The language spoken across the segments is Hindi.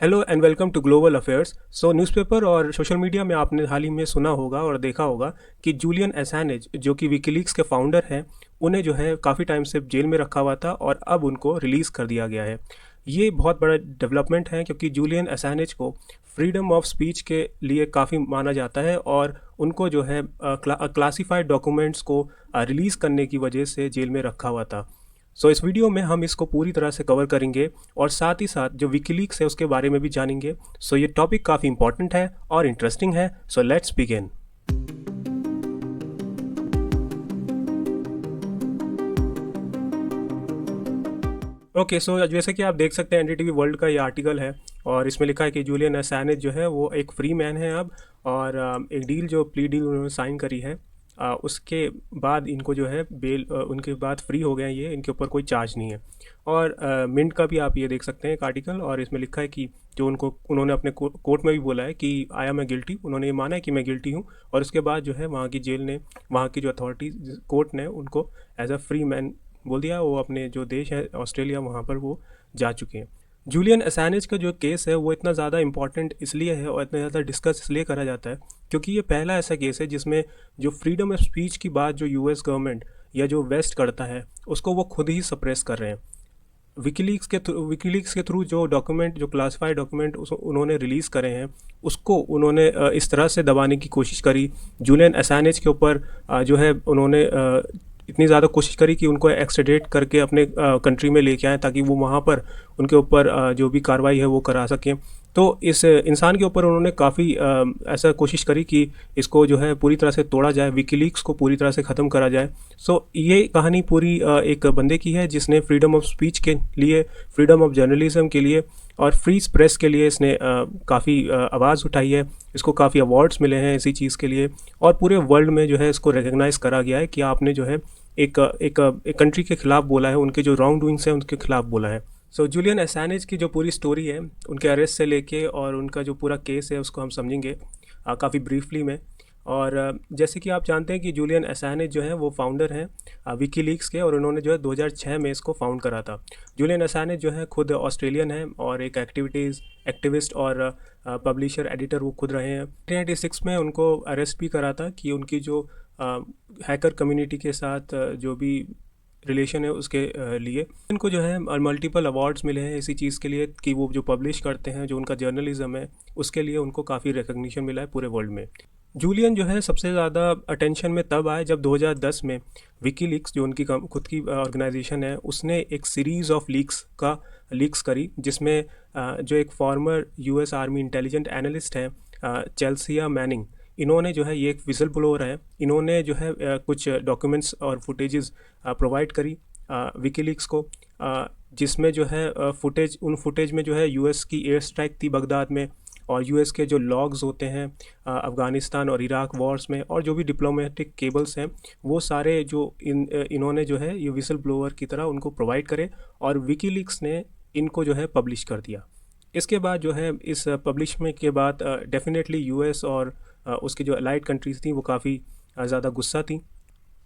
Hello and welcome to global affairs. Newspaper और सोशल मीडिया में आपने हाल ही में सुना होगा और देखा होगा कि जूलियन एसानेज जो कि विकीलीक्स के फाउंडर हैं, उन्हें जो है काफ़ी टाइम से जेल में रखा हुआ था और अब उनको रिलीज़ कर दिया गया है। ये बहुत बड़ा डेवलपमेंट है क्योंकि जूलियन एसानेज को फ्रीडम ऑफ स्पीच के लिए काफ़ी माना जाता है और उनको जो है क्लासिफाइड डॉक्यूमेंट्स को रिलीज़ करने की वजह से जेल में रखा हुआ था। इस वीडियो में हम इसको पूरी तरह से कवर करेंगे और साथ ही साथ जो विकीलीक्स है उसके बारे में भी जानेंगे। ये टॉपिक काफ़ी इंपॉर्टेंट है और इंटरेस्टिंग है। Let's begin. ओके, जैसे कि आप देख सकते हैं एनडीटीवी वर्ल्ड का ये आर्टिकल है और इसमें लिखा है कि जूलियन एसानेज जो है वो एक फ्री मैन है अब। और एक डील जो प्ली डील उन्होंने साइन करी है, उसके बाद इनको जो है बेल उनके बाद फ्री हो गए हैं। ये इनके ऊपर कोई चार्ज नहीं है। और मिंट का भी आप ये देख सकते हैं एक आर्टिकल, और इसमें लिखा है कि जो उन्होंने अपने कोर्ट में भी बोला है कि आई एम ए गिल्टी, उन्होंने ये माना है कि मैं गिल्टी हूँ। और उसके बाद जो है वहाँ की जेल ने, वहाँ की जो अथॉरिटी कोर्ट ने उनको एज अ फ्री मैन बोल दिया। वो अपने जो देश है ऑस्ट्रेलिया, वहाँ पर वो जा चुके हैं। जूलियन एसानेज का जो केस है वो इतना ज़्यादा इंपॉर्टेंट इसलिए है और इतना ज़्यादा डिस्कस इसलिए करा जाता है क्योंकि ये पहला ऐसा केस है जिसमें जो फ्रीडम ऑफ स्पीच की बात जो यूएस गवर्नमेंट या जो वेस्ट करता है उसको वो खुद ही सप्रेस कर रहे हैं। विकीलीक्स के थ्रू जो डॉक्यूमेंट, जो क्लासिफाइड डॉक्यूमेंट उन्होंने रिलीज़ करे हैं, उसको उन्होंने इस तरह से दबाने की कोशिश करी। जूलियन एसानेज के ऊपर जो है उन्होंने इतनी ज़्यादा कोशिश करी कि उनको एक्सट्रेडिट करके अपने कंट्री में लेके आएँ ताकि वो वहाँ पर उनके ऊपर जो भी कार्रवाई है वो करा सकें। तो इस इंसान के ऊपर उन्होंने काफ़ी ऐसा कोशिश करी कि इसको जो है पूरी तरह से तोड़ा जाए, विकीलीक्स को पूरी तरह से ख़त्म करा जाए। ये कहानी पूरी एक बंदे की है जिसने फ्रीडम ऑफ स्पीच के लिए, फ्रीडम ऑफ जर्नलिज्म के लिए और फ्री प्रेस के लिए इसने काफ़ी आवाज़ उठाई है। इसको काफ़ी अवार्ड्स मिले हैं इसी चीज़ के लिए और पूरे वर्ल्ड में जो है इसको रिकग्नाइज़ करा गया है कि आपने जो है एक कंट्री के ख़िलाफ़ बोला है, उनके जो रॉन्ग डूइंग्स हैं उनके खिलाफ़ बोला है। जूलियन एसानेज की जो पूरी स्टोरी है, उनके अरेस्ट से लेके और उनका जो पूरा केस है उसको हम समझेंगे काफ़ी ब्रीफली में। और जैसे कि आप जानते हैं कि जूलियन एसानेज जो है वो फाउंडर हैं विकीलीक्स के, और उन्होंने जो है 2006 में इसको फाउंड करा था। जूलियन एसानेज जो है खुद ऑस्ट्रेलियन है और एक एक्टिविस्ट और पब्लिशर, एडिटर वो खुद रहे हैं। 1996 में उनको अरेस्ट भी करा था कि उनकी जो हैकर कम्युनिटी के साथ जो भी रिलेशन है उसके लिए। इनको जो है मल्टीपल अवार्ड्स मिले हैं इसी चीज़ के लिए कि वो जो पब्लिश करते हैं, जो उनका जर्नलिज्म है, उसके लिए उनको काफ़ी रिकग्निशन मिला है पूरे वर्ल्ड में। जूलियन जो है सबसे ज़्यादा अटेंशन में तब आए जब 2010 में विकीलीक्स, जो उनकी खुद की ऑर्गेनाइजेशन है, उसने एक सीरीज़ ऑफ लीक्स करी जिसमें जो एक former US army intelligent analyst हैं चेल्सिया मैनिंग, इन्होंने जो है, ये एक विसल ब्लोअर है, इन्होंने जो है कुछ डॉक्यूमेंट्स और फुटेजेस प्रोवाइड करी विकीलीक्स को, जिसमें जो है उन फुटेज में जो है यूएस की एयर स्ट्राइक थी बगदाद में, और यूएस के जो लॉग्स होते हैं अफ़गानिस्तान और इराक वॉर्स में, और जो भी डिप्लोमेटिक केबल्स हैं, वो सारे जो इन्होंने जो है ये विसल ब्लोअर की तरह उनको प्रोवाइड करे और विकीलीक्स ने इनको जो है पब्लिश कर दिया। इसके बाद जो है इस पब्लिशमेंट के बाद डेफिनेटली यूएस और उसकी जो अलाइड कंट्रीज़ थी वो काफ़ी ज़्यादा गुस्सा थी।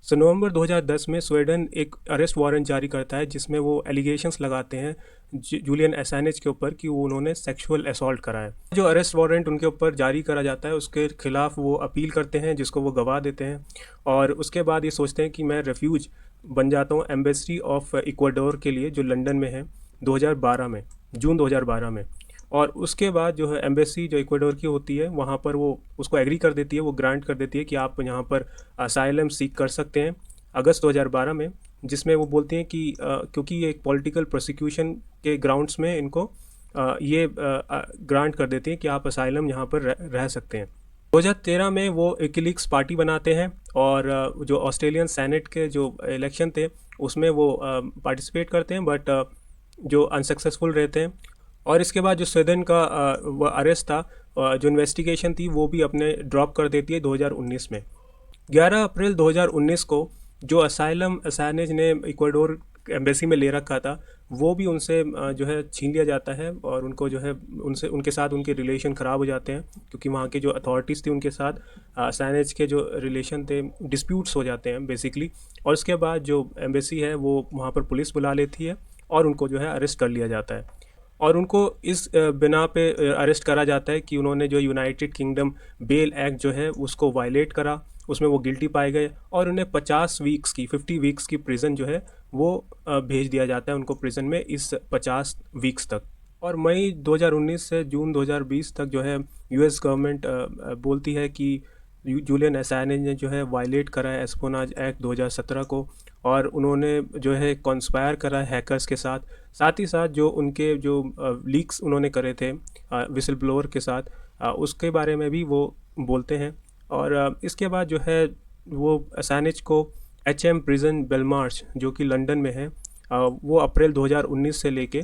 नवंबर 2010 में स्वीडन एक अरेस्ट वारंट जारी करता है जिसमें वो एलिगेशंस लगाते हैं जूलियन एसानेज के ऊपर कि वो उन्होंने सेक्सुअल असॉल्ट करा है। जो अरेस्ट वारंट उनके ऊपर जारी करा जाता है उसके खिलाफ वो अपील करते हैं जिसको वो गवा देते हैं, और उसके बाद ये सोचते हैं कि मैं रेफ्यूज बन जाता हूँ एम्बेसी ऑफ इक्वाडोर के लिए जो लंदन में है 2012 में, जून 2012 में। और उसके बाद जो है एम्बेसी जो इक्वाडोर की होती है वहाँ पर वो उसको एग्री कर देती है, वो ग्रांट कर देती है कि आप यहाँ पर असाइलम सीख कर सकते हैं अगस्त 2012 में, जिसमें वो बोलती हैं कि क्योंकि ये एक पॉलिटिकल प्रोसिक्यूशन के ग्राउंड्स में इनको ये ग्रांट कर देती है कि आप असाइलम यहाँ पर रह सकते हैं। 2013 में वो विकीलीक्स पार्टी बनाते हैं और जो ऑस्ट्रेलियन सेनेट के जो इलेक्शन थे उसमें वो पार्टिसिपेट करते हैं, बट जो अनसक्सेसफुल रहते हैं। और इसके बाद जो स्वीडन का वो अरेस्ट था, जो इन्वेस्टिगेशन थी, वो भी अपने ड्रॉप कर देती है 2019 में। 11 अप्रैल 2019 को जो असाइलम एसानेज ने इक्वाडोर एम्बेसी में ले रखा था वो भी उनसे जो है छीन लिया जाता है, और उनको जो है उनके साथ उनके रिलेशन ख़राब हो जाते हैं क्योंकि वहाँ की जो अथॉरिटीज़ थी उनके साथ एसानेज के जो रिलेशन थे, डिस्प्यूट्स हो जाते हैं बेसिकली। और उसके बाद जो एम्बेसी है वो वहाँ पर पुलिस बुला लेती है और उनको जो है अरेस्ट कर लिया जाता है। और उनको इस बिना पे अरेस्ट करा जाता है कि उन्होंने जो यूनाइटेड किंगडम बेल एक्ट जो है उसको वायलेट करा, उसमें वो गिल्टी पाए गए और उन्हें 50 वीक्स की प्रिजन जो है वो भेज दिया जाता है उनको प्रिजन में इस 50 वीक्स तक। और मई 2019 से जून 2020 तक जो है यूएस गवर्नमेंट बोलती है कि जूलियन असैंज ने जो है वायलेट करा है एस्पोनाज एक्ट 2017 को, और उन्होंने जो है कॉन्स्पायर करा है हैकर्स के साथ। साथ ही साथ जो उनके जो लीक्स उन्होंने करे थे विसल ब्लोअर के साथ, उसके बारे में भी वो बोलते हैं। और इसके बाद जो है वो असैंज को एचएम प्रिजन बेलमार्श जो कि लंदन में है, वो अप्रैल 2019 से लेके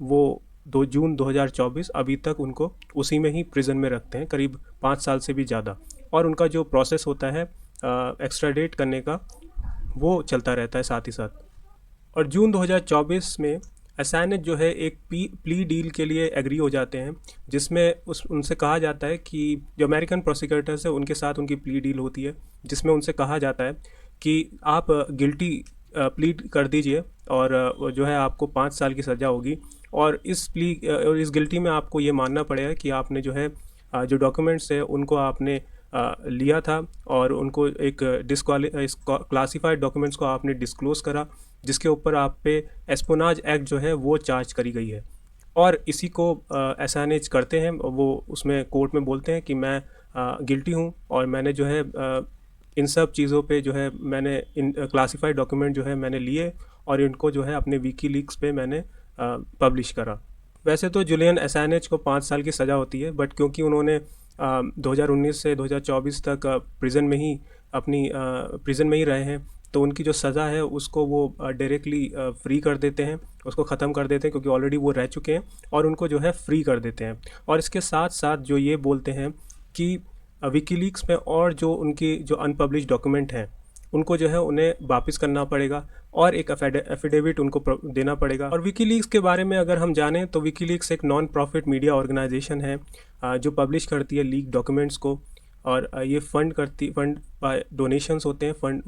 वो 2 जून 2024 अभी तक उनको उसी में ही प्रिजन में रखते हैं, करीब 5 साल से भी ज़्यादा। और उनका जो प्रोसेस होता है एक्स्ट्राडेट करने का, वो चलता रहता है साथ ही साथ। और जून 2024 में असैंज जो है एक प्ली डील के लिए एग्री हो जाते हैं, जिसमें उनसे कहा जाता है कि जो अमेरिकन प्रोसिक्यूटर्स है उनके साथ उनकी प्ली डील होती है, जिसमें उनसे कहा जाता है कि आप गिल्टी प्लीड कर दीजिए और जो है आपको 5 साल की सज़ा होगी। और इस गिल्टी में आपको ये मानना पड़ेगा कि आपने जो है जो डॉक्यूमेंट्स है उनको आपने लिया था और उनको एक क्लासिफाइड डॉक्यूमेंट्स को आपने डिस्क्लोज़ करा, जिसके ऊपर आप पे एस्पोनाज एक्ट जो है वो चार्ज करी गई है। और इसी को असैंज करते हैं, वो उसमें कोर्ट में बोलते हैं कि मैं गिल्टी हूँ और मैंने जो है इन सब चीज़ों पे जो है मैंने इन क्लासिफाइड डॉक्यूमेंट जो है मैंने लिए और इनको जो है अपने विकीलीक्स पे मैंने पब्लिश करा। वैसे तो जूलियन असैंज को 5 साल की सज़ा होती है, बट क्योंकि उन्होंने 2019 से 2024 तक प्रिजन में ही रहे हैं, तो उनकी जो सज़ा है उसको वो डायरेक्टली फ्री कर देते हैं, उसको ख़त्म कर देते हैं, क्योंकि ऑलरेडी वो रह चुके हैं, और उनको जो है फ्री कर देते हैं। और इसके साथ साथ जो ये बोलते हैं कि विकीलीक्स में और जो उनकी जो अनपब्लिश डॉक्यूमेंट हैं उनको जो है उन्हें वापस करना पड़ेगा और एक एफिडेविट उनको देना पड़ेगा। और विकीलीक्स के बारे में अगर हम जानें तो विकीलीक्स एक नॉन प्रॉफिट मीडिया ऑर्गेनाइजेशन है जो पब्लिश करती है लीक डॉक्यूमेंट्स को, और ये फंड बाय डोनेशंस होते हैं फंड,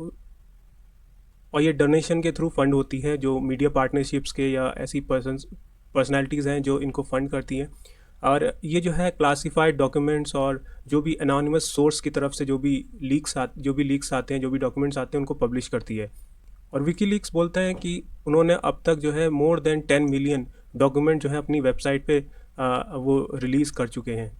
और ये डोनेशन के थ्रू फंड होती है जो मीडिया पार्टनरशिप्स के या ऐसी पर्सनालिटीज़ हैं जो इनको फंड करती हैं। और ये जो है क्लासिफाइड डॉक्यूमेंट्स और जो भी एनोनिमस सोर्स की तरफ से जो भी लीक्स आते हैं, जो भी डॉक्यूमेंट्स आते हैं, उनको पब्लिश करती है। और विकीलीक्स बोलता है कि उन्होंने अब तक जो है मोर देन 10 मिलियन डॉक्यूमेंट जो है अपनी वेबसाइट पे वो रिलीज़ कर चुके हैं।